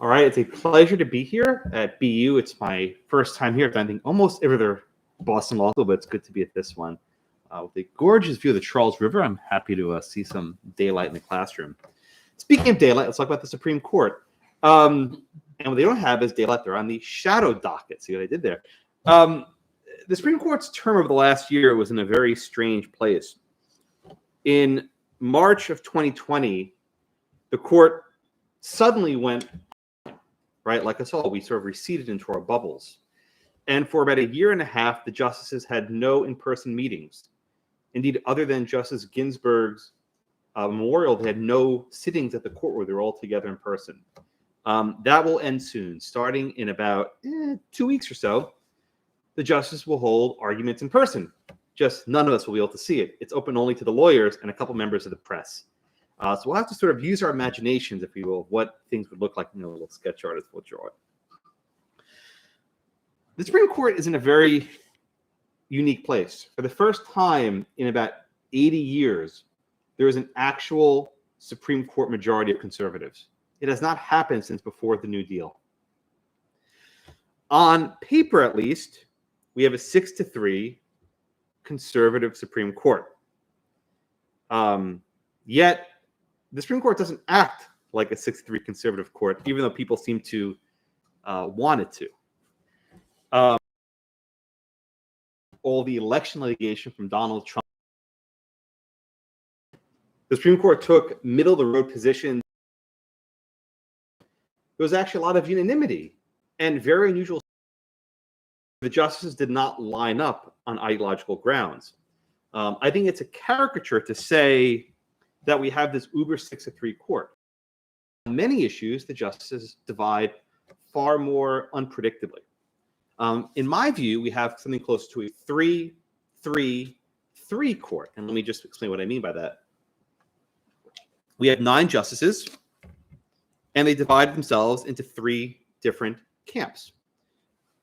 All right, it's a pleasure to be here at BU. It's my first time here. I've done, I think, almost every other Boston Law School, but it's good to be at this one. With a gorgeous view of the Charles River, I'm happy to see some daylight in the classroom. Speaking of daylight, let's talk about the Supreme Court. And what they don't have is daylight. They're on the shadow docket. See what I did there? The Supreme Court's term over the last year was in a very strange place. In March of 2020, the court suddenly went, right, like us all, we sort of receded into our bubbles. And for about a year and a half, the justices had no in-person meetings. Indeed, other than Justice Ginsburg's memorial, they had no sittings at the court where they were all together in person. That will end soon. Starting in about 2 weeks or so, the justices will hold arguments in person. Just none of us will be able to see it. It's open only to the lawyers and a couple members of the press. So we'll have to sort of use our imaginations, if you will, of what things would look like. A little sketch artist will draw it. The Supreme Court is in a very unique place. For the first time in about 80 years, there is an actual Supreme Court majority of conservatives. It has not happened since before the New Deal. On paper, at least, we have a 6-3 conservative Supreme Court. Yet, the Supreme Court doesn't act like a 6-3 conservative court, even though people seem to want it to. All the election litigation from Donald Trump. The Supreme Court took middle-of-the-road positions. There was actually a lot of unanimity and very unusual. The justices did not line up on ideological grounds. I think it's a caricature to say that we have this uber 6-3 court. On many issues, the justices divide far more unpredictably. In my view, we have something close to a 3-3-3 court. And let me just explain what I mean by that. We have 9 justices, and they divide themselves into 3 different camps.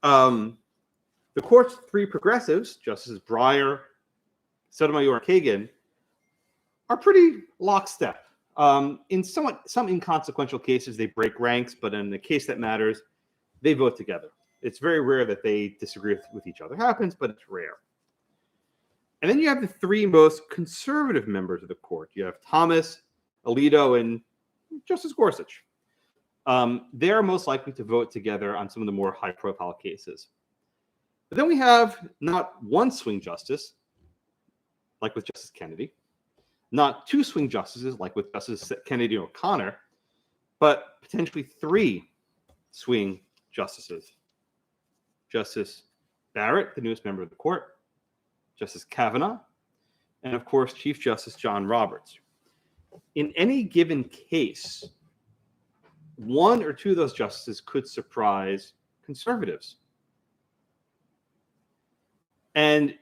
The court's 3 progressives, Justices Breyer, Sotomayor, and Kagan, are pretty lockstep. In some inconsequential cases, they break ranks, but in the case that matters, they vote together. It's very rare that they disagree with each other. It happens, but it's rare. And then you have the 3 most conservative members of the court. You have Thomas, Alito, and Justice Gorsuch. They are most likely to vote together on some of the more high-profile cases. But then we have not one swing justice, like with Justice Kennedy, not 2 swing justices, like with Justice Kennedy and O'Connor, but potentially 3 swing justices. Justice Barrett, the newest member of the court, Justice Kavanaugh, and of course, Chief Justice John Roberts. In any given case, 1 or 2 of those justices could surprise conservatives. And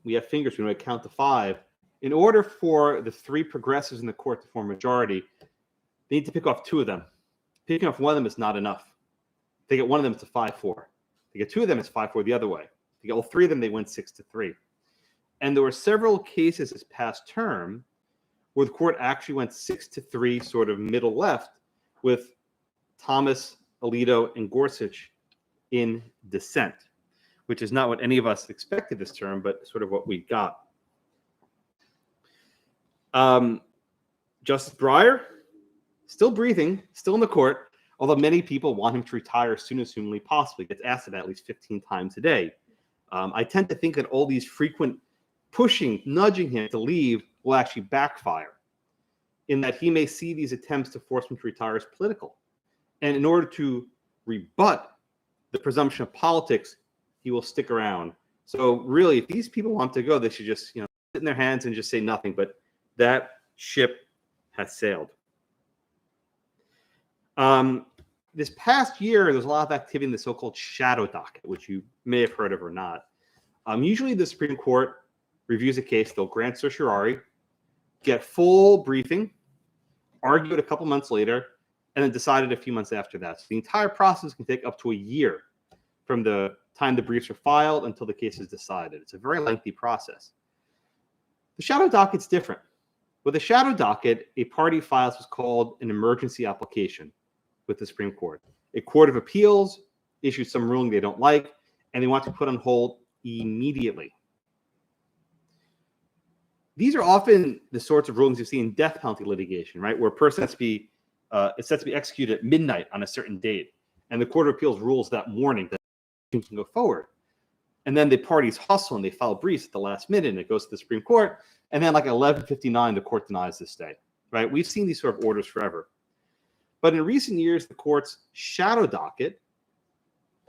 we have fingers, we know count to 5. In order for the 3 progressives in the court to form a majority, they need to pick off 2 of them. Picking off 1 of them is not enough. If they get 1 of them, it's a 5-4. If they get 2 of them, it's 5-4 the other way. If they get all 3 of them, they win 6-3. And there were several cases this past term where the court actually went 6-3, sort of middle left, with Thomas, Alito, and Gorsuch in dissent, which is not what any of us expected this term, but sort of what we got. Justice Breyer, still breathing, still in the court, although many people want him to retire as soon as humanly possible. He gets asked that at least 15 times a day. I tend to think that all these frequent pushing, nudging him to leave will actually backfire, in that he may see these attempts to force him to retire as political. And in order to rebut the presumption of politics, he will stick around. So really, if these people want to go, they should just sit in their hands and just say nothing. But that ship has sailed. This past year, there's a lot of activity in the so-called shadow docket, which you may have heard of or not. Usually, the Supreme Court reviews a case. They'll grant certiorari, get full briefing, argue it a couple months later, and then decide it a few months after that. So the entire process can take up to a year from the time the briefs are filed until the case is decided. It's a very lengthy process. The shadow docket's different. With a shadow docket, a party files what's called an emergency application. with the Supreme Court. A court of appeals issues some ruling they don't like, and they want to put on hold immediately. These are often the sorts of rulings you see in death penalty litigation, right? Where a person has to be, it's set to be executed at midnight on a certain date, and the Court of Appeals rules that morning that can go forward. And then the parties hustle and they file briefs at the last minute, and it goes to the Supreme Court. And then, like at 11:59, the court denies this stay, right? We've seen these sort of orders forever. But in recent years, the court's shadow docket,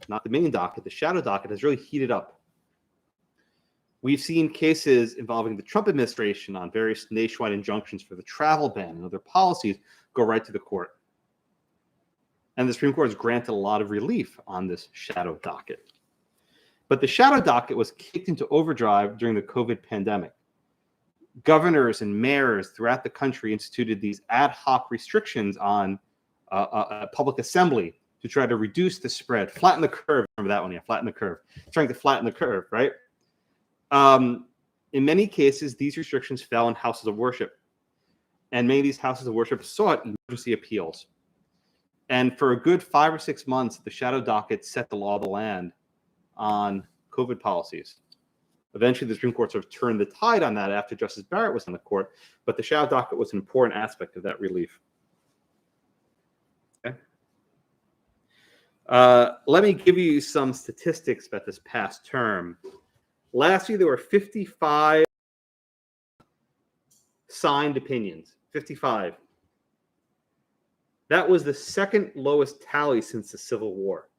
not the main docket, the shadow docket has really heated up. We've seen cases involving the Trump administration on various nationwide injunctions for the travel ban and other policies go right to the court. And the Supreme Court has granted a lot of relief on this shadow docket. But the shadow docket was kicked into overdrive during the COVID pandemic. Governors and mayors throughout the country instituted these ad hoc restrictions on public assembly to try to reduce the spread, flatten the curve. Remember that one? Yeah, flatten the curve. Trying to flatten the curve, right? In many cases, these restrictions fell on houses of worship. And many of these houses of worship sought emergency appeals. And for a good 5 or 6 months, the shadow docket set the law of the land on COVID policies. Eventually, the Supreme Court sort of turned the tide on that after Justice Barrett was on the court, but the shadow docket was an important aspect of that relief. Okay. Let me give you some statistics about this past term. Last year, there were 55 signed opinions, 55. That was the second lowest tally since the Civil War.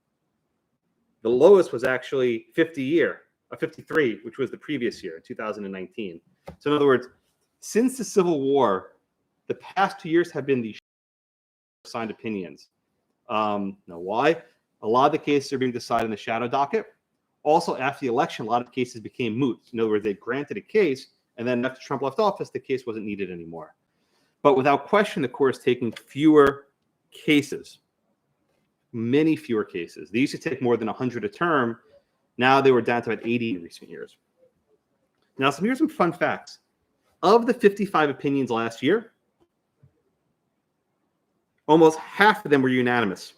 The lowest was actually 53, which was the previous year, 2019. So in other words, since the Civil War, the past 2 years have been the signed opinions. Now, why? A lot of the cases are being decided in the shadow docket. Also, after the election, a lot of cases became moot. In other words, they granted a case, and then after Trump left office, the case wasn't needed anymore. But without question, the court is taking fewer cases, many fewer cases. They used to take more than 100 a term. Now they were down to about 80 in recent years. Now, here's some fun facts. Of the 55 opinions last year, almost half of them were unanimous.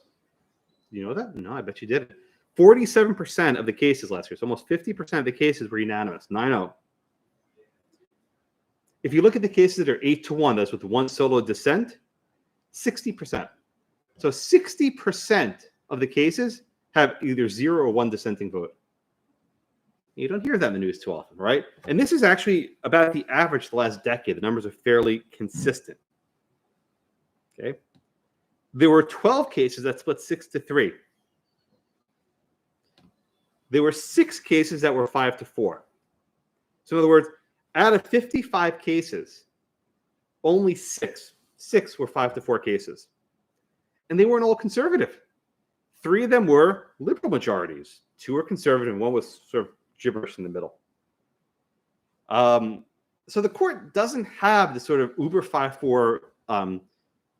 You know that? No, I bet you did. 47% of the cases last year, so almost 50% of the cases were unanimous, 9-0. If you look at the cases that are 8-1, that's with one solo dissent, 60%. So 60% of the cases have either 0 or 1 dissenting vote. You don't hear that in the news too often, right? And this is actually about the average the last decade. The numbers are fairly consistent. Okay. There were 12 cases that split 6-3. There were 6 cases that were 5-4. So in other words, out of 55 cases, only 6 were 5-4 cases. And they weren't all conservative. 3 of them were liberal majorities. 2 were conservative, and 1 was sort of gibberish in the middle. So the court doesn't have the sort of uber 5-4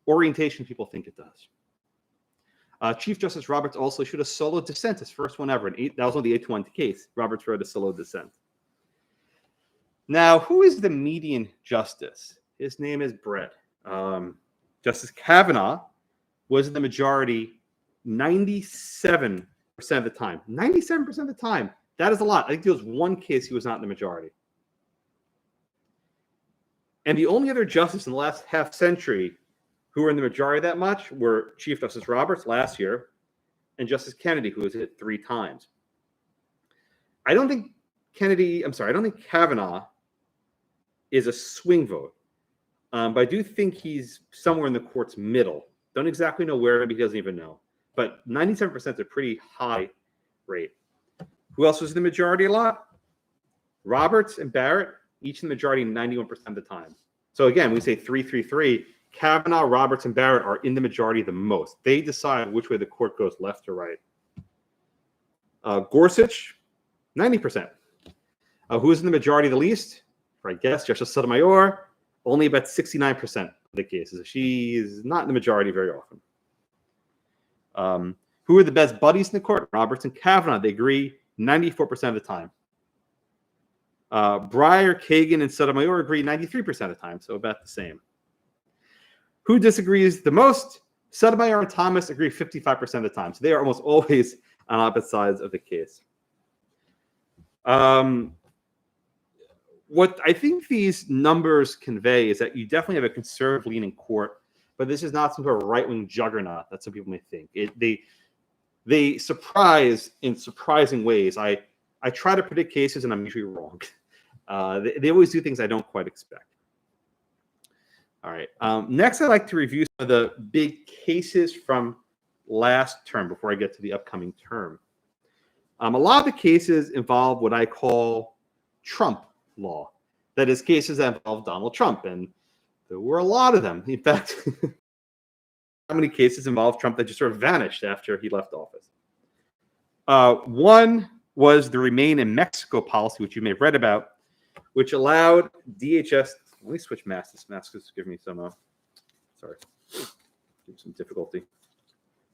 orientation people think it does. Chief Justice Roberts also issued a solo dissent, his first one ever. That was only the 8-1 case. Roberts wrote a solo dissent. Now, who is the median justice? His name is Brett. Justice Kavanaugh was in the majority 97% of the time. 97% of the time. That is a lot. I think there was 1 case he was not in the majority. And the only other justice in the last half century who were in the majority that much were Chief Justice Roberts last year and Justice Kennedy, who was hit 3 times. I don't think Kavanaugh is a swing vote. But I do think he's somewhere in the court's middle. Don't exactly know where, maybe he doesn't even know. But 97% is a pretty high rate. Who else was in the majority a lot? Roberts and Barrett, each in the majority 91% of the time. So again, we say 3-3-3. Kavanaugh, Roberts, and Barrett are in the majority the most. They decide which way the court goes, left or right. Gorsuch, 90%. Who's in the majority the least? I guess Justice Sotomayor, only about 69% of the cases. She is not in the majority very often. Who are the best buddies in the court? Roberts and Kavanaugh. They agree 94% of the time. Breyer, Kagan, and Sotomayor agree 93% of the time, so about the same. Who disagrees the most? Sotomayor and Thomas agree 55% of the time. So they are almost always on opposite sides of the case. What I think these numbers convey is that you definitely have a conservative-leaning court, but this is not some sort of right-wing juggernaut that some people may think. They surprise in surprising ways. I try to predict cases, and I'm usually wrong. They always do things I don't quite expect. All right. Next, I'd like to review some of the big cases from last term before I get to the upcoming term. A lot of the cases involve what I call Trump law. That is, cases that involve Donald Trump, and there were a lot of them. In fact, how many cases involve Trump that just sort of vanished after he left office? One was the Remain in Mexico policy, which you may have read about, which allowed DHS. Let me switch masks. This mask is giving me some, some difficulty.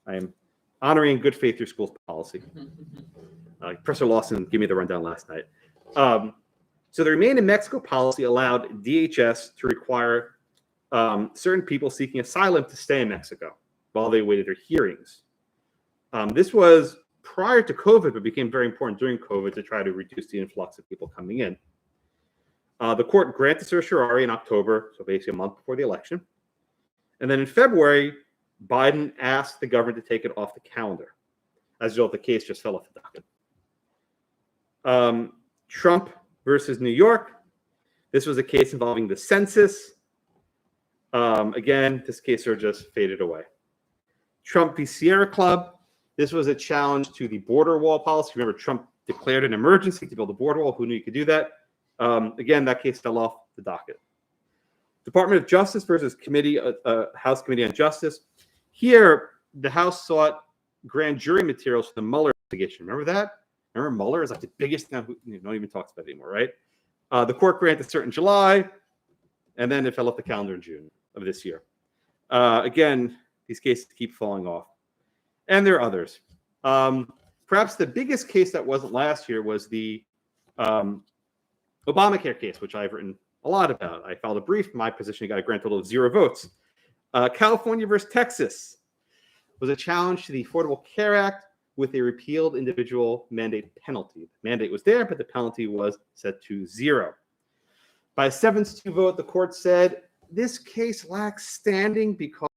I am honoring good faith through schools policy. Professor Lawson gave me the rundown last night. So the Remain in Mexico policy allowed DHS to require certain people seeking asylum to stay in Mexico while they awaited their hearings. This was prior to COVID, but became very important during COVID to try to reduce the influx of people coming in. The court granted certiorari in October, so basically a month before the election. And then in February, Biden asked the government to take it off the calendar. As a result, the case just fell off the docket. Trump versus New York. This was a case involving the census. Again, this case sort of just faded away. Trump v. Sierra Club. This was a challenge to the border wall policy. Remember, Trump declared an emergency to build a border wall. Who knew you could do that? Again, that case fell off the docket. Department of Justice versus House Committee on Justice. Here, the House sought grand jury materials for the Mueller investigation. Remember that? Remember, Mueller is like the biggest thing no one even talks about it anymore, right? The court granted cert in July, and then it fell off the calendar in June of this year. Again, these cases keep falling off. And there are others. Perhaps the biggest case that wasn't last year was the Obamacare case, which I've written a lot about. I filed a brief. My position got a grand total of 0 votes. California versus Texas was a challenge to the Affordable Care Act with a repealed individual mandate penalty. The mandate was there, but the penalty was set to 0. By a 7-2 vote, the court said this case lacks standing because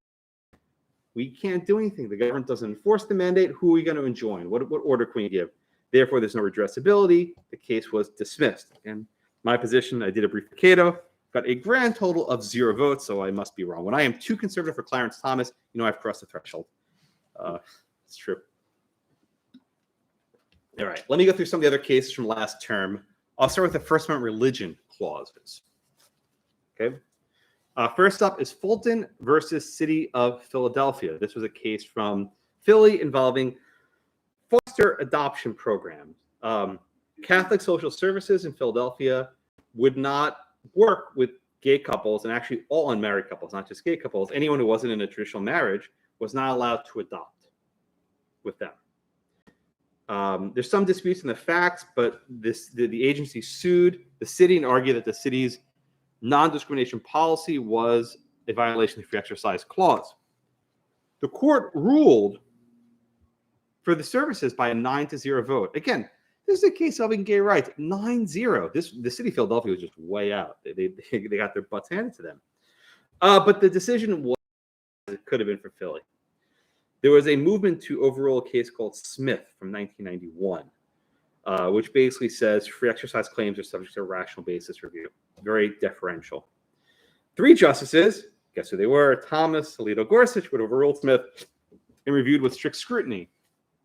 we can't do anything. The government doesn't enforce the mandate. Who are we going to enjoin? What order can we give? Therefore, there's no redressability. The case was dismissed. And my position, I did a brief for Cato, got a grand total of 0 votes, so I must be wrong. When I am too conservative for Clarence Thomas, I've crossed the threshold. It's true. All right, let me go through some of the other cases from last term. I'll start with the First Amendment religion clauses. Okay. First up is Fulton versus City of Philadelphia. This was a case from Philly involving foster adoption programs. Catholic Social Services in Philadelphia would not work with gay couples, and actually all unmarried couples, not just gay couples. Anyone who wasn't in a traditional marriage was not allowed to adopt with them. There's some disputes in the facts, but the agency sued the city and argued that the city's non-discrimination policy was a violation of the Free Exercise Clause. The court ruled for the services by a 9-0 vote. Again, this is a case involving gay rights. 9-0. The city of Philadelphia was just way out. They got their butts handed to them. But the decision was it could have been for Philly. There was a movement to overrule a case called Smith from 1991, which basically says free exercise claims are subject to a rational basis review. Very deferential. 3 justices, guess who they were? Thomas, Alito, Gorsuch would overrule Smith and reviewed with strict scrutiny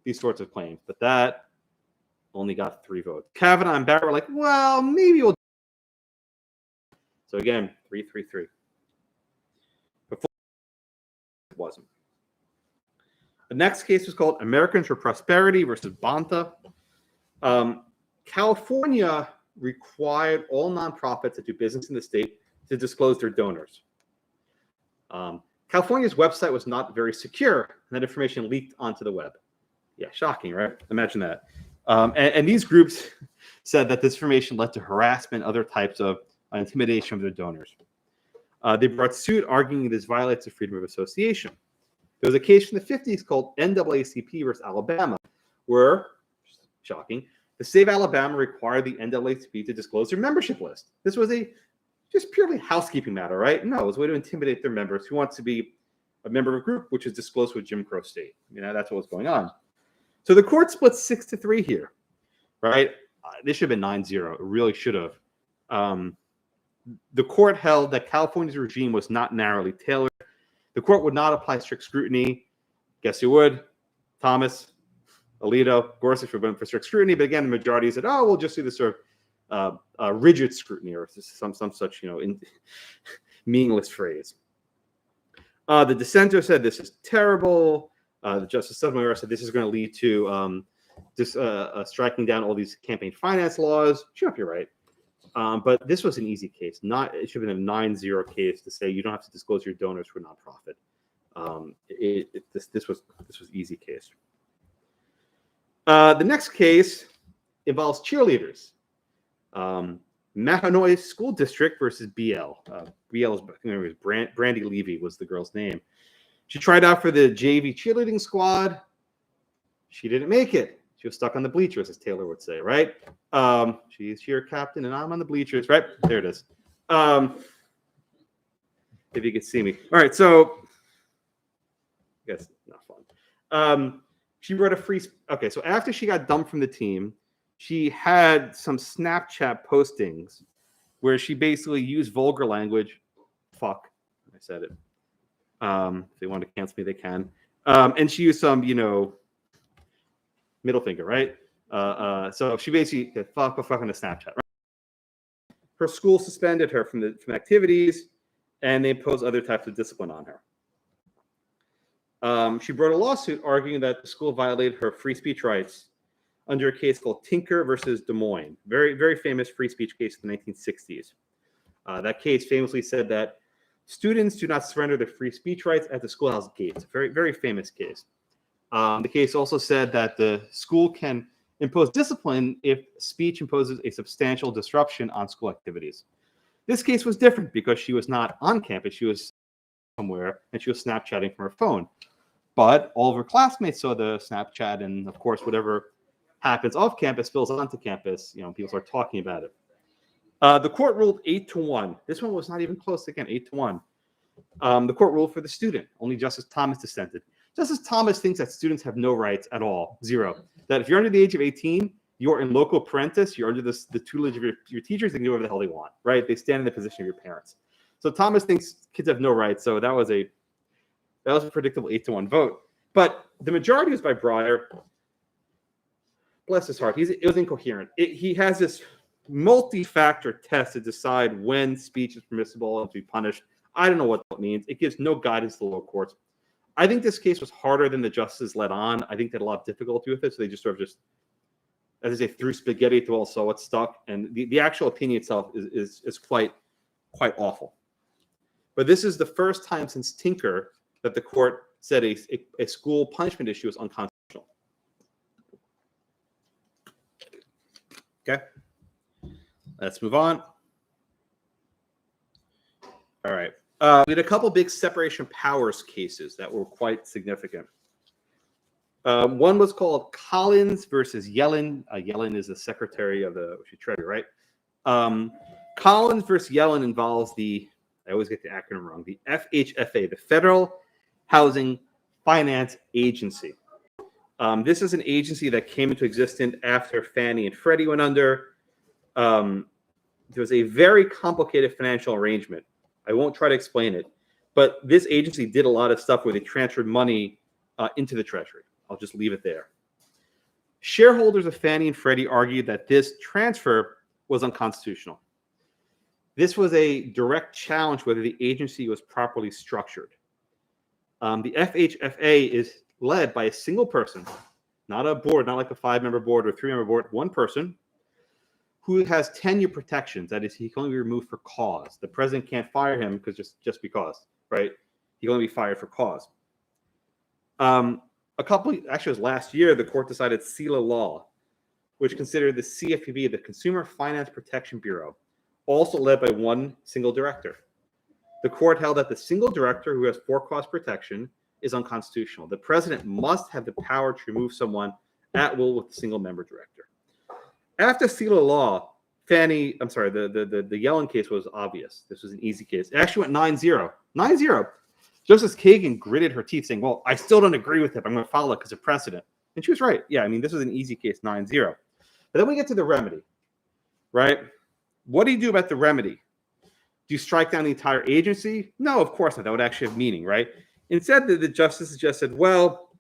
these sorts of claims. But that only got 3 votes. Kavanaugh and Barrett were like, well, maybe we'll. So again, 3-3-3. Before it wasn't. The next case was called Americans for Prosperity versus Bonta. California required all nonprofits that do business in the state to disclose their donors. California's website was not very secure, and that information leaked onto the web. Yeah, shocking, right? Imagine that. And these groups said that this information led to harassment, other types of intimidation of their donors. They brought suit arguing this violates the freedom of association. There was a case from the 50s called NAACP versus Alabama, where, shocking, the state of Alabama required the NAACP to disclose their membership list. This was a just purely housekeeping matter, right? No, it was a way to intimidate their members who want to be a member of a group which is disclosed with Jim Crow state. That's what was going on. So the court split 6-3 here, right? This should have been 9-0. It really should have. The court held that California's regime was not narrowly tailored. The court would not apply strict scrutiny. Guess who would? Thomas, Alito, Gorsuch went for strict scrutiny, but again, the majority said, "Oh, we'll just do this sort of rigid scrutiny," or some such meaningless phrase. The dissenter said this is terrible. The Justice Sotomayor said this is going to lead to striking down all these campaign finance laws. Sure, if you're right. But this was an easy case. It should have been a 9-0 case to say you don't have to disclose your donors for nonprofit. This was easy case. The next case involves cheerleaders. Mahanoy School District versus BL. BL is Brandy Levy was the girl's name. She tried out for the JV cheerleading squad. She didn't make it. She was stuck on the bleachers, as Taylor would say, right? She's cheer captain, and I'm on the bleachers, right? There it is. If you could see me. All right, so I guess not fun. She wrote a free. Okay, so after she got dumped from the team, she had some Snapchat postings where she basically used vulgar language. Fuck, I said it. If they want to cancel me, they can. And she used some, middle finger, right? So she basically said, fuck on the Snapchat. Right? Her school suspended her from activities, and they imposed other types of discipline on her. She brought a lawsuit arguing that the school violated her free speech rights under a case called Tinker versus Des Moines. Very, very famous free speech case in the 1960s. That case famously said that students do not surrender their free speech rights at the schoolhouse gates. Very, very famous case. The case also said that the school can impose discipline if speech imposes a substantial disruption on school activities. This case was different because she was not on campus. She was somewhere, and she was Snapchatting from her phone. But all of her classmates saw the Snapchat, and of course, whatever happens off campus spills onto campus. People start talking about it. The court ruled 8-1. This one was not even close. Again, 8-1. The court ruled for the student. Only Justice Thomas dissented. Justice Thomas thinks that students have no rights at all. Zero. That if you're under the age of 18, you're in loco parentis, you're under the tutelage of your teachers, they can do whatever the hell they want, right? They stand in the position of your parents. So Thomas thinks kids have no rights. So that was a predictable 8-1 vote. But the majority was by Breyer. Bless his heart. It was incoherent. He has this multi-factor test to decide when speech is permissible and to be punished. I don't know what that means. It gives no guidance to the lower courts. I think this case was harder than the justices let on. I think they had a lot of difficulty with it, so they just sort of as I say, threw spaghetti at the wall, so it stuck. And the actual opinion itself is quite awful. But this is the first time since Tinker that the court said a school punishment issue is unconstitutional. Okay, let's move on. All right. We had a couple big separation of powers cases that were quite significant. One was called Collins versus Yellen. Yellen is the Secretary of the Treasury, right? Collins versus Yellen involves I always get the acronym wrong, the FHFA, the Federal Housing Finance Agency. This is an agency that came into existence after Fannie and Freddie went under. There was a very complicated financial arrangement. I won't try to explain it, but this agency did a lot of stuff where they transferred money into the Treasury. I'll just leave it there. Shareholders of Fannie and Freddie argued that this transfer was unconstitutional. This was a direct challenge whether the agency was properly structured. The FHFA is led by a single person, not a board, not like a 5-member board or 3-member board, one person who has tenure protections. That is, he can only be removed for cause. The president can't fire him because just because, right? He can only be fired for cause. Actually, it was last year, the court decided SELA law, which considered the CFPB, the Consumer Finance Protection Bureau, also led by one single director. The court held that the single director who has for-cause protection is unconstitutional. The president must have the power to remove someone at will with a single member director. After Cedar Law, the Yellen case was obvious. This was an easy case. It actually went 9-0. 9-0. Justice Kagan gritted her teeth saying, well, I still don't agree with it. I'm going to follow it because of precedent. And she was right. Yeah, I mean, this was an easy case, 9-0. But then we get to the remedy, right? What do you do about the remedy? Do you strike down the entire agency? No, of course not. That would actually have meaning, right? Instead, the justices just said, well,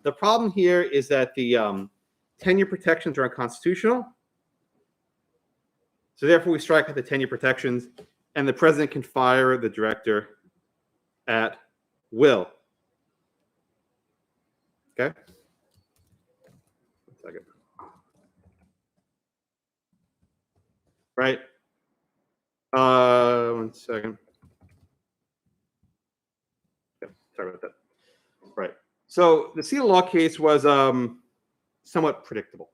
the problem here is that the tenure protections are unconstitutional. So therefore, we strike out the tenure protections, and the president can fire the director at will. Okay? 1 second. Right? 1 second. Okay, sorry about that. Right. So the Cedar Law case was somewhat predictable.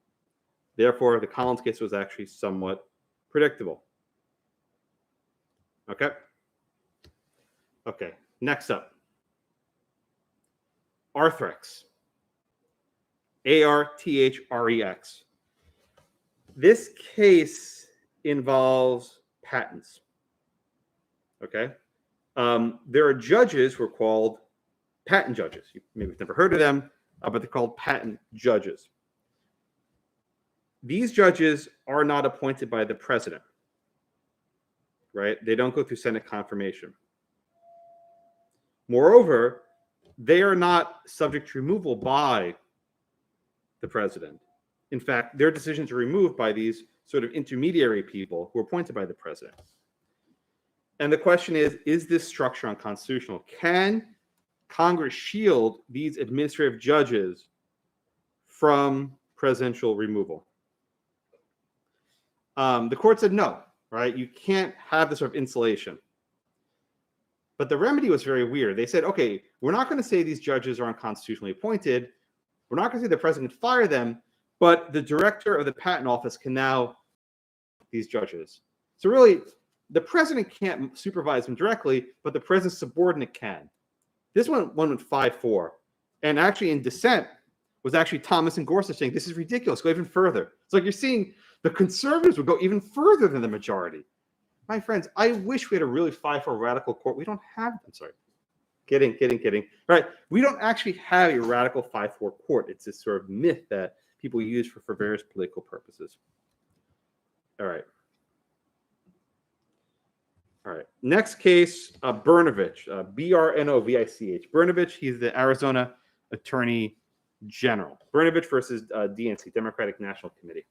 Therefore, the Collins case was actually somewhat predictable. Okay. Okay. Next up, Arthrex. Arthrex. This case involves patents. Okay. There are judges who are called patent judges. You maybe have never heard of them, but they're called patent judges. These judges are not appointed by the president, right? They don't go through Senate confirmation. Moreover, they are not subject to removal by the president. In fact, their decisions are removed by these sort of intermediary people who are appointed by the president. And the question is this structure unconstitutional? Can Congress shield these administrative judges from presidential removal? The court said no, right? You can't have this sort of insulation. But the remedy was very weird. They said, okay, we're not going to say these judges are unconstitutionally appointed. We're not going to say the president can fire them, but the director of the patent office can now these judges. So really, the president can't supervise them directly, but the president's subordinate can. This one went 5-4. And actually in dissent was actually Thomas and Gorsuch saying, this is ridiculous, go even further. It's like you're seeing the conservatives would go even further than the majority. My friends, I wish we had a really 5-4 radical court. We don't have, I'm sorry. Kidding. Right. We don't actually have a radical 5-4 court. It's this sort of myth that people use for various political purposes. All right. Next case, Brnovich, Brnovich. Brnovich, he's the Arizona Attorney General. Brnovich versus DNC, Democratic National Committee.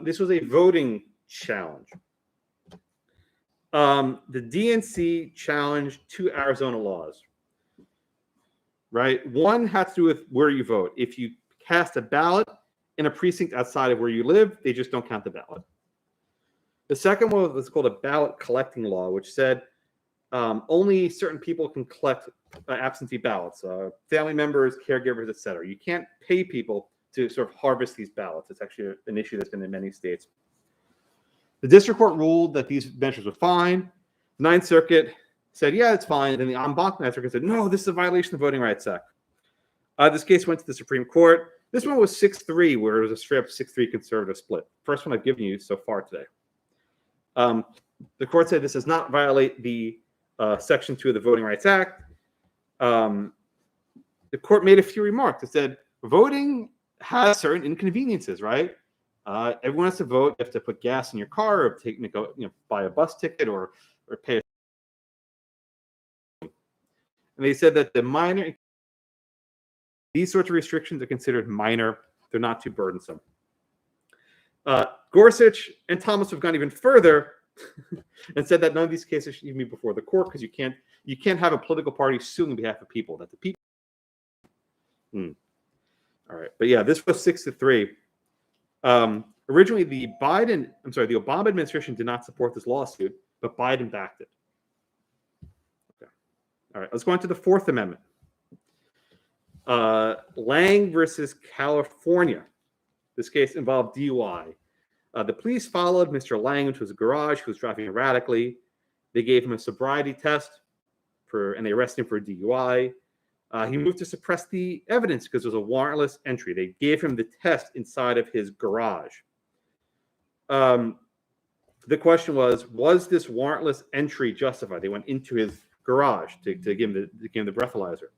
This was a voting challenge. The DNC challenged 2 Arizona laws, right? One has to do with where you vote. If you cast a ballot in a precinct outside of where you live, they just don't count the ballot. The second one was called a Ballot Collecting Law, which said only certain people can collect absentee ballots, family members, caregivers, etc. You can't pay people to sort of harvest these ballots. It's actually an issue that's been in many states. The district court ruled that these measures were fine. The Ninth Circuit said, yeah, it's fine. And then the en banc Ninth Circuit said, no, this is a violation of the Voting Rights Act. This case went to the Supreme Court. This one was 6-3, where it was a straight up 6-3 conservative split. First one I've given you so far today. The court said this does not violate the Section 2 of the Voting Rights Act. The court made a few remarks. It said, voting has certain inconveniences, right? Everyone has to vote. You have to put gas in your car, or buy a bus ticket, or pay. And they said that these sorts of restrictions are considered minor. They're not too burdensome. Gorsuch and Thomas have gone even further and said that none of these cases should even be before the court because you can't have a political party suing on behalf of people. That the people. All right, but yeah, this was 6-3. Originally, the Obama administration did not support this lawsuit, but Biden backed it. Okay. All right, let's go on to the Fourth Amendment. Lang versus California. This case involved DUI. The police followed Mr. Lang into his garage. He was driving erratically. They gave him a sobriety test. and they arrested him for DUI. He moved to suppress the evidence because it was a warrantless entry. They gave him the test inside of his garage. The question was this warrantless entry justified? They went into his garage to give him the breathalyzer.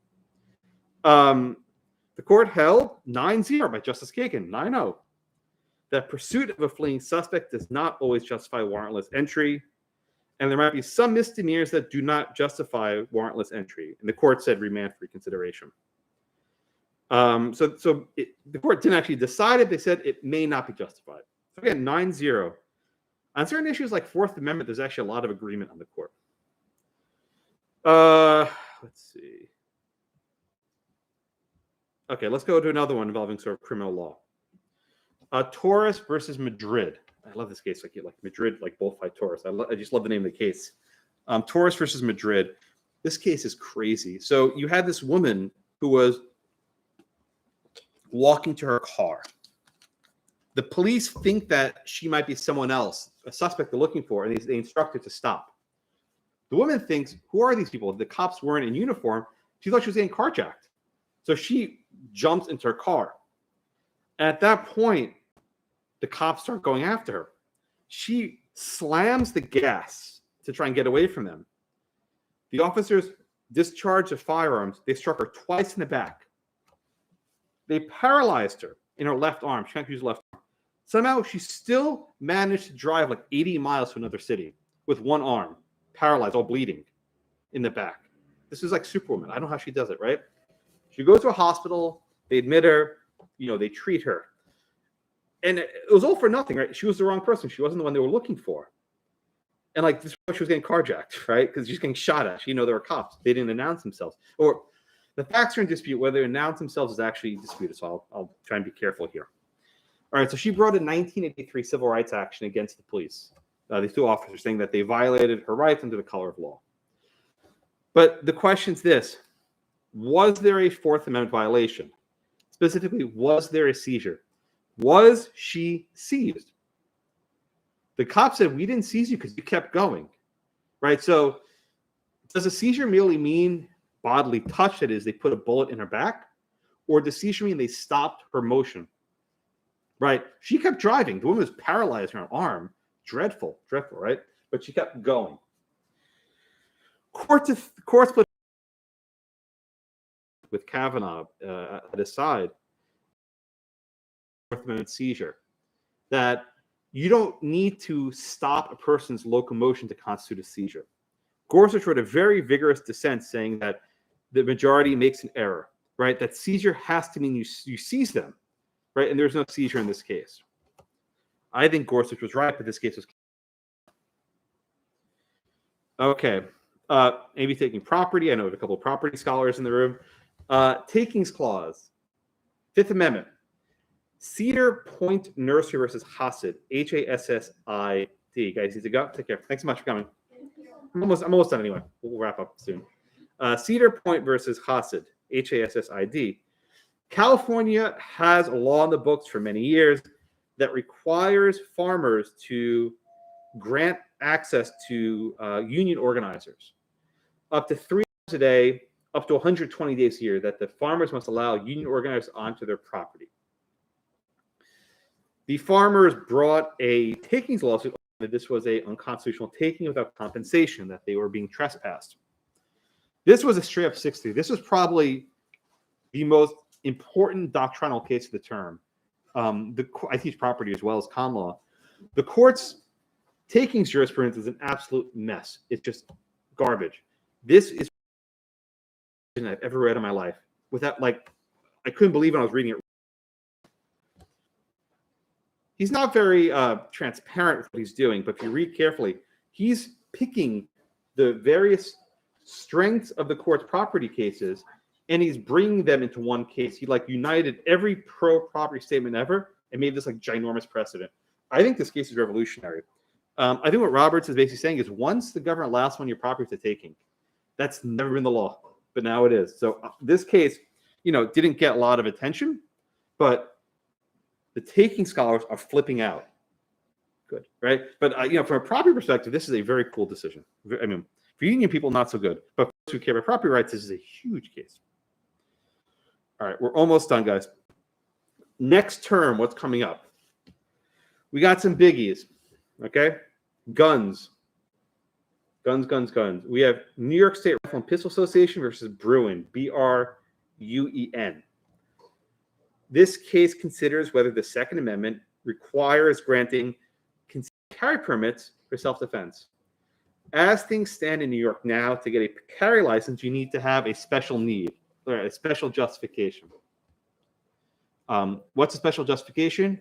The court held 9-0 by Justice Kagan, 9-0, that pursuit of a fleeing suspect does not always justify warrantless entry, and there might be some misdemeanors that do not justify warrantless entry. And the court said remand for reconsideration. The court didn't actually decide it. They said it may not be justified. So again, 9-0. On certain issues like Fourth Amendment, there's actually a lot of agreement on the court. Let's see. Okay, let's go to another one involving sort of criminal law. Taurus versus Madrid. I love this case. Like Madrid, like both fight Taurus. I just love the name of the case. Taurus versus Madrid. This case is crazy. So you had this woman who was walking to her car. The police think that she might be someone else, a suspect they're looking for, and they instruct her to stop. The woman thinks, who are these people? The cops weren't in uniform. She thought she was getting carjacked. So she jumps into her car. At that point, the cops start going after her. She slams the gas to try and get away from them. The officers discharged their firearms. They struck her twice in the back. They paralyzed her in her left arm. She can't use her left arm. Somehow, she still managed to drive like 80 miles to another city with one arm, paralyzed, all bleeding in the back. This is like Superwoman. I don't know how she does it, right? She goes to a hospital. They admit her. They treat her. And it was all for nothing, right? She was the wrong person. She wasn't the one they were looking for. And like this, she was getting carjacked, right? Because she's getting shot at. There were cops. They didn't announce themselves. Or the facts are in dispute. Whether they announce themselves is actually disputed. So I'll try and be careful here. All right. So she brought a 1983 civil rights action against the police. These two officers saying that they violated her rights under the color of law. But the question is this: was there a Fourth Amendment violation? Specifically, was there a seizure? Was she seized? The cop said, we didn't seize you because you kept going, right? So does a seizure merely mean bodily touch? That is, they put a bullet in her back? Or does seizure mean they stopped her motion, right? She kept driving. The woman was paralyzed in her arm. Dreadful, right? But she kept going. Court split with Kavanaugh at his side. Fourth Amendment seizure, that you don't need to stop a person's locomotion to constitute a seizure. Gorsuch wrote a very vigorous dissent saying that the majority makes an error, right? That seizure has to mean you seize them, right? And there's no seizure in this case. I think Gorsuch was right, but this case was okay. Maybe taking property. I know we have a couple of property scholars in the room. Takings clause, Fifth Amendment. Cedar Point Nursery versus Hasid, Hassid. Guys, need to go. Take care. Thanks so much for coming. I'm almost done anyway. We'll wrap up soon. Cedar Point versus Hasid, Hassid. California has a law in the books for many years that requires farmers to grant access to union organizers up to 3 hours a day, up to 120 days a year, that the farmers must allow union organizers onto their property. The farmers brought a takings lawsuit that this was an unconstitutional taking without compensation, that they were being trespassed. This was a straight up 6-3. This was probably the most important doctrinal case of the term. I teach property as well as con law. The court's takings jurisprudence is an absolute mess. It's just garbage. This is I've ever read in my life. Without, I couldn't believe when I was reading it. He's not very transparent with what he's doing, but if you read carefully, he's picking the various strengths of the court's property cases, and he's bringing them into one case. He united every pro-property statement ever and made this ginormous precedent. I think this case is revolutionary. I think what Roberts is basically saying is once the government allows one of your property to taking, that's never been the law, but now it is. So this case, didn't get a lot of attention, but the taking scholars are flipping out. Good, right? But from a property perspective, this is a very cool decision. I mean, for union people, not so good. But who care about property rights, this is a huge case. All right, we're almost done, guys. Next term, what's coming up? We got some biggies, okay? Guns. Guns. We have New York State Rifle and Pistol Association versus Bruin, Bruen. This case considers whether the Second Amendment requires granting carry permits for self-defense. As things stand in New York now, to get a carry license, you need to have a special need, or a special justification. What's a special justification?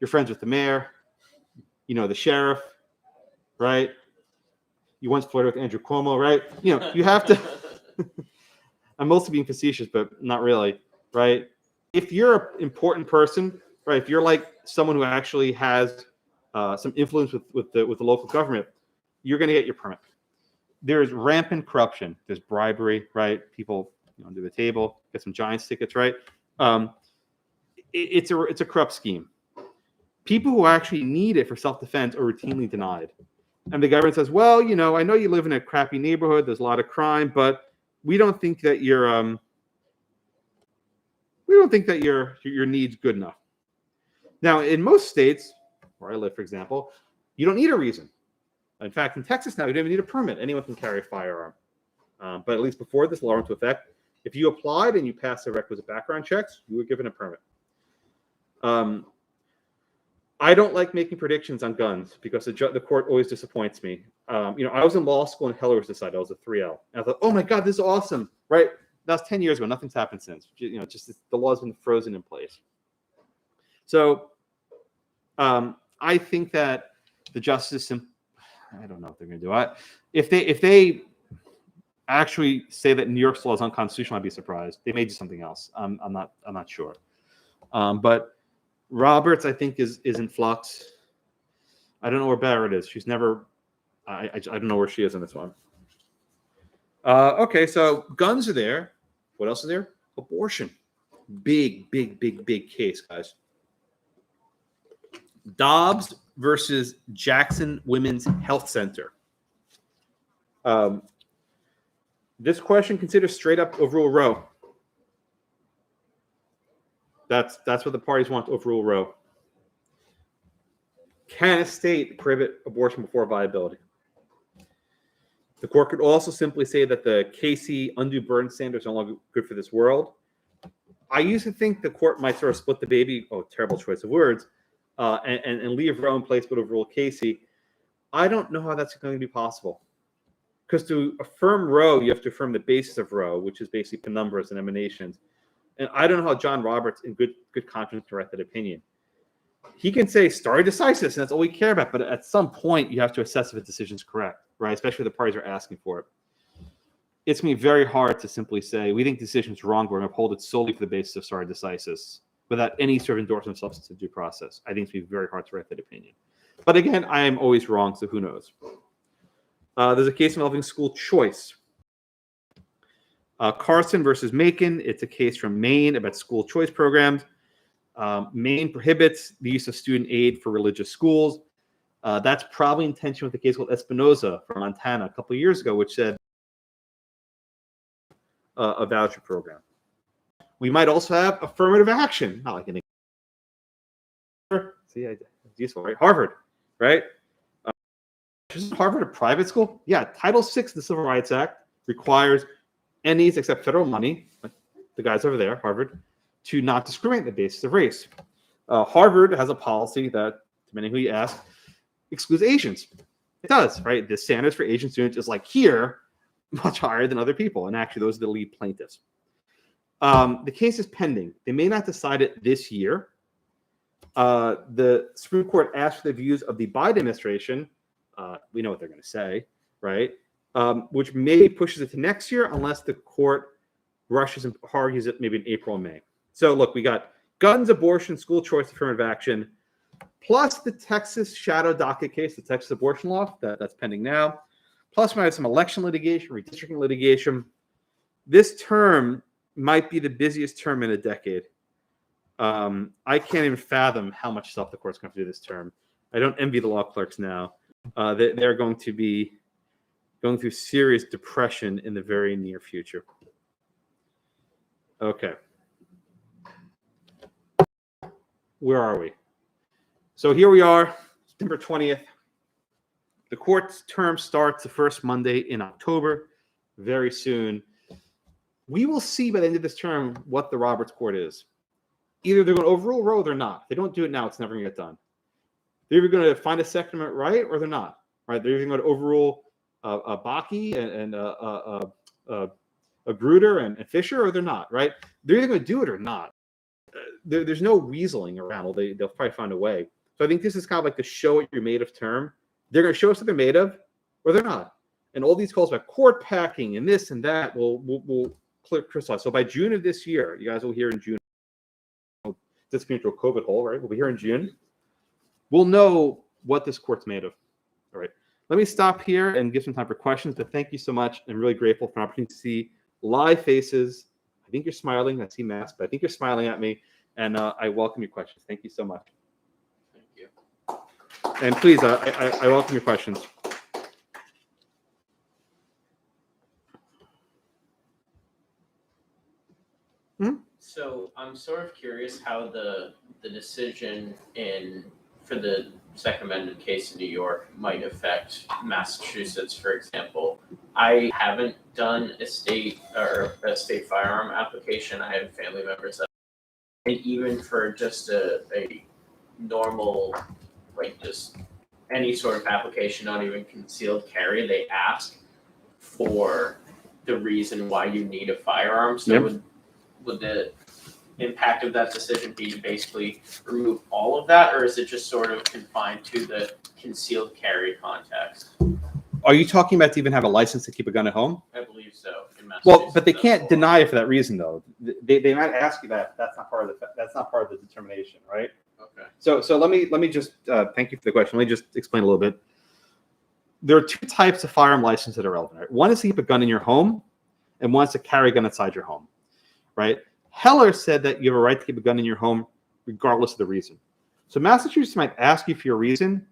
You're friends with the mayor, you know the sheriff, right? You once flirted with Andrew Cuomo, right? You know, you have to. I'm mostly being facetious, but not really, right? If you're an important person, right? If you're like someone who actually has some influence with the local government, you're going to get your permit. There's rampant corruption. There's bribery, right? People under the table get some Giants tickets, right? It's a corrupt scheme. People who actually need it for self-defense are routinely denied. And the government says, well, you know, I know you live in a crappy neighborhood. There's a lot of crime, but we don't think that your need's good enough. Now, in most states, where I live, for example, you don't need a reason. In fact, in Texas now, you don't even need a permit. Anyone can carry a firearm. But at least before this law went into effect, if you applied and you passed the requisite background checks, you were given a permit. I don't like making predictions on guns because the court always disappoints me. I was in law school and Heller was decided. I was a 3L. And I thought, oh my God, this is awesome, right? That was 10 years ago. Nothing's happened since. Just the law's been frozen in place. So I think that the justice, I don't know if they're going to do it. If they actually say that New York's law is unconstitutional, I'd be surprised. They may do something else. I'm not sure. But Roberts, I think, is in flux. I don't know where Barrett is. She's never. I don't know where she is in this one. Okay, so guns are there. What else is there? Abortion. Big case, guys. Dobbs versus Jackson Women's Health Center. This question considers straight up overrule Roe. That's what the parties want to overrule Roe. Can a state prohibit abortion before viability? The court could also simply say that the Casey undue burden standard is no longer good for this world. I used to think the court might sort of split the baby. Oh, terrible choice of words. And leave Roe in place but overrule Casey. I don't know how that's going to be possible. Because to affirm Roe, you have to affirm the basis of Roe, which is basically penumbras and emanations. And I don't know how John Roberts, in good conscience, can write that opinion. He can say stare decisis, and that's all we care about. But at some point, you have to assess if a decision is correct, right? Especially if the parties are asking for it. It's going to be very hard to simply say, we think the decision is wrong, we're going to uphold it solely for the basis of stare decisis, without any sort of endorsement of substantive due process. I think it's going to be very hard to write that opinion. But again, I am always wrong, so who knows? There's a case involving school choice. Carson versus Macon. It's a case from Maine about school choice programs. Maine prohibits the use of student aid for religious schools. That's probably in tension with the case called Espinoza from Montana a couple of years ago, which said a voucher program. We might also have affirmative action. Not like anything. See, it's useful, right? Harvard, right? Isn't Harvard a private school? Yeah, Title VI of the Civil Rights Act requires any except federal money, like the guys over there, Harvard, to not discriminate on the basis of race. Harvard has a policy that, depending who you ask, excludes Asians. It does, right? The standards for Asian students is like here, much higher than other people. And actually, those are the lead plaintiffs. The case is pending. They may not decide it this year. The Supreme Court asked for the views of the Biden administration. We know what they're going to say, right? Which maybe pushes it to next year unless the court rushes and argues it maybe in April or May. So look, we got guns, abortion, school choice, affirmative action, plus the Texas shadow docket case, the Texas abortion law that's pending now. Plus we have some election litigation, redistricting litigation. This term might be the busiest term in a decade. I can't even fathom how much stuff the court's going to do this term. I don't envy the law clerks now. They're going to be going through serious depression in the very near future. Okay. Where are we? So here we are, September 20th. The court's term starts the first Monday in October, very soon. We will see by the end of this term what the Roberts Court is. Either they're going to overrule Roe or they're not. If they don't do it now, it's never going to get done. They're either going to find a Second Amendment right or they're not. Right? They're either going to overrule Bakke and Grutter and Fisher, or they're not. Right? They're either going to do it or not. There's no weaseling around. They'll probably find a way. So I think this is kind of like the show what you're made of term. They're going to show us what they're made of, or they're not. And all these calls about court packing and this and that will crystallize. So by June of this year, you guys will hear in June, disappear into a COVID hole, right? We'll be here in June. We'll know what this court's made of. All right. Let me stop here and give some time for questions. But thank you so much. I'm really grateful for an opportunity to see live faces. I think you're smiling. I see masks, but I think you're smiling at me. And I welcome your questions. Thank you so much. Thank you. And please, I welcome your questions. So I'm sort of curious how the decision for the Second Amendment case in New York might affect Massachusetts, for example. I haven't done a state firearm application. I have family members that, and even for just a normal, like just any sort of application, not even concealed carry, they ask for the reason why you need a firearm. So Yep. Would the impact of that decision be to basically remove all of that, or is it just sort of confined to the concealed carry context? Are you talking about to even have a license to keep a gun at home? I believe so. In Well, but they Massachusetts, can't that's the law. deny it for that reason, though. They might ask you that. That's not part of the determination, right? Okay. So let me just thank you for the question. Let me just explain a little bit. There are two types of firearm license that are relevant. Right? One is to keep a gun in your home, and one is to carry a gun outside your home. Right? Heller said that you have a right to keep a gun in your home regardless of the reason. So Massachusetts might ask you for your reason.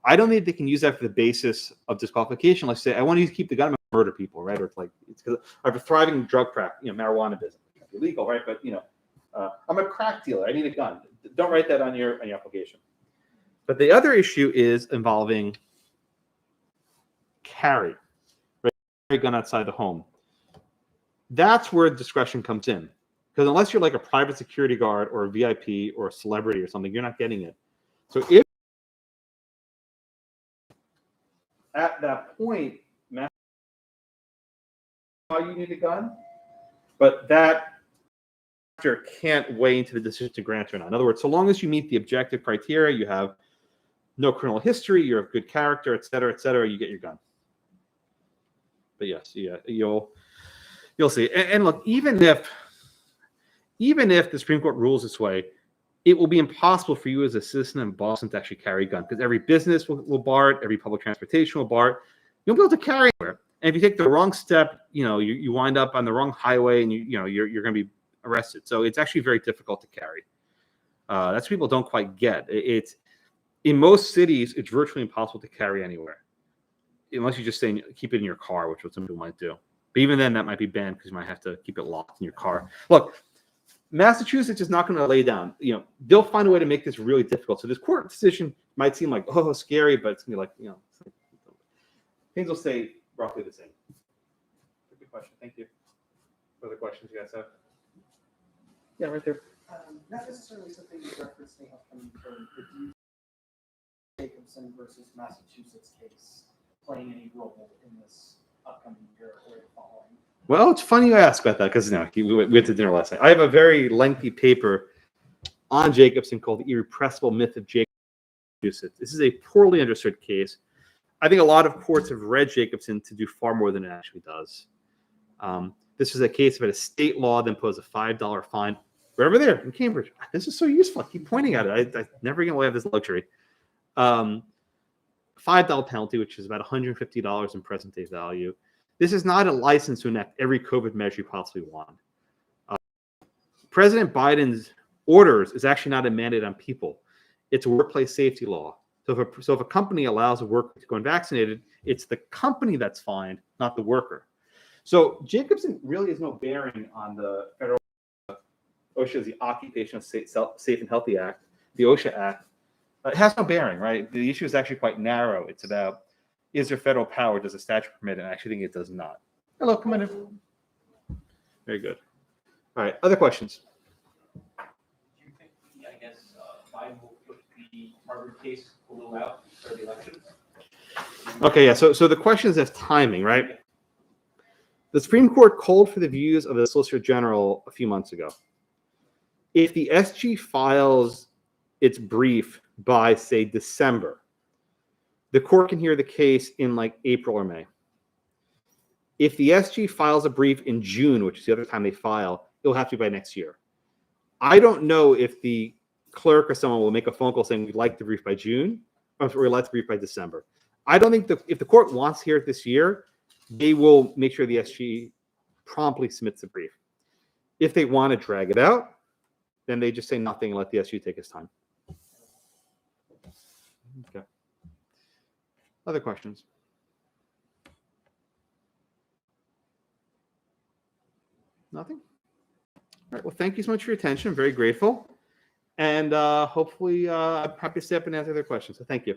I don't think they can use that for the basis of disqualification. Like say, I want to keep the gun and murder people, right? Or it's like it's because I have a thriving drug practice, marijuana business. It's illegal, right? But I'm a crack dealer. I need a gun. Don't write that on your application. But the other issue is involving carry, right? Carry a gun outside the home. That's where discretion comes in. Because unless you're like a private security guard or a VIP or a celebrity or something, you're not getting it. So if at that point, you need a gun, but that factor can't weigh into the decision to grant or not. In other words, so long as you meet the objective criteria, you have no criminal history, you're of good character, et cetera, you get your gun. But yes, yeah, you'll see. And look, even if the Supreme Court rules this way, it will be impossible for you as a citizen in Boston to actually carry a gun because every business will bar it, every public transportation will bar it. You won't be able to carry anywhere. And if you take the wrong step, you wind up on the wrong highway and you're going to be arrested. So it's actually very difficult to carry. That's what people don't quite get. It's in most cities, it's virtually impossible to carry anywhere, unless you just keep it in your car, which what some people might do. But even then, that might be banned because you might have to keep it locked in your car. Look, Massachusetts is not going to lay down. They'll find a way to make this really difficult. So this court decision might seem like, oh, scary, but it's going to be like, things will stay roughly the same. Good question. Thank you. Further questions you guys have? Yeah, right there. Not necessarily something you referenced the upcoming term, but do you see Jacobson versus Massachusetts case playing any role in this upcoming year or the following? Well, it's funny you ask about that because we went to dinner last night. I have a very lengthy paper on Jacobson called The Irrepressible Myth of Jacobson. This is a poorly understood case. I think a lot of courts have read Jacobson to do far more than it actually does. This is a case about a state law that imposed a $5 fine. We're over there in Cambridge. This is so useful. I keep pointing at it. I never going to have this luxury. $5 penalty, which is about $150 in present day value. This is not a license to enact every COVID measure you possibly want. President Biden's orders is actually not a mandate on people. It's a workplace safety law. So if a company allows a worker to go unvaccinated, it's the company that's fined, not the worker. So Jacobson really has no bearing on the federal OSHA, the Occupational Safe and Healthy Act, the OSHA Act. It has no bearing, right? The issue is actually quite narrow. It's about, is there federal power? Does the statute permit it? And I actually think it does not. Hello, come on in. Very good. All right, other questions? Do you think, I guess, Biden will put the Harvard case a little out for the elections? Okay, yeah. So the question is timing, right? The Supreme Court called for the views of the Solicitor General a few months ago. If the SG files its brief by, say, December, the court can hear the case in like April or May. If the SG files a brief in June, which is the other time they file, it'll have to be by next year. I don't know if the clerk or someone will make a phone call saying we'd like the brief by June, or we'd like the brief by December. I don't think if the court wants to hear it this year, they will make sure the SG promptly submits the brief. If they want to drag it out, then they just say nothing and let the SG take its time. Okay. Other questions? Nothing? All right. Well, thank you so much for your attention. I'm very grateful. And hopefully I'm happy to step in and answer their questions. So thank you.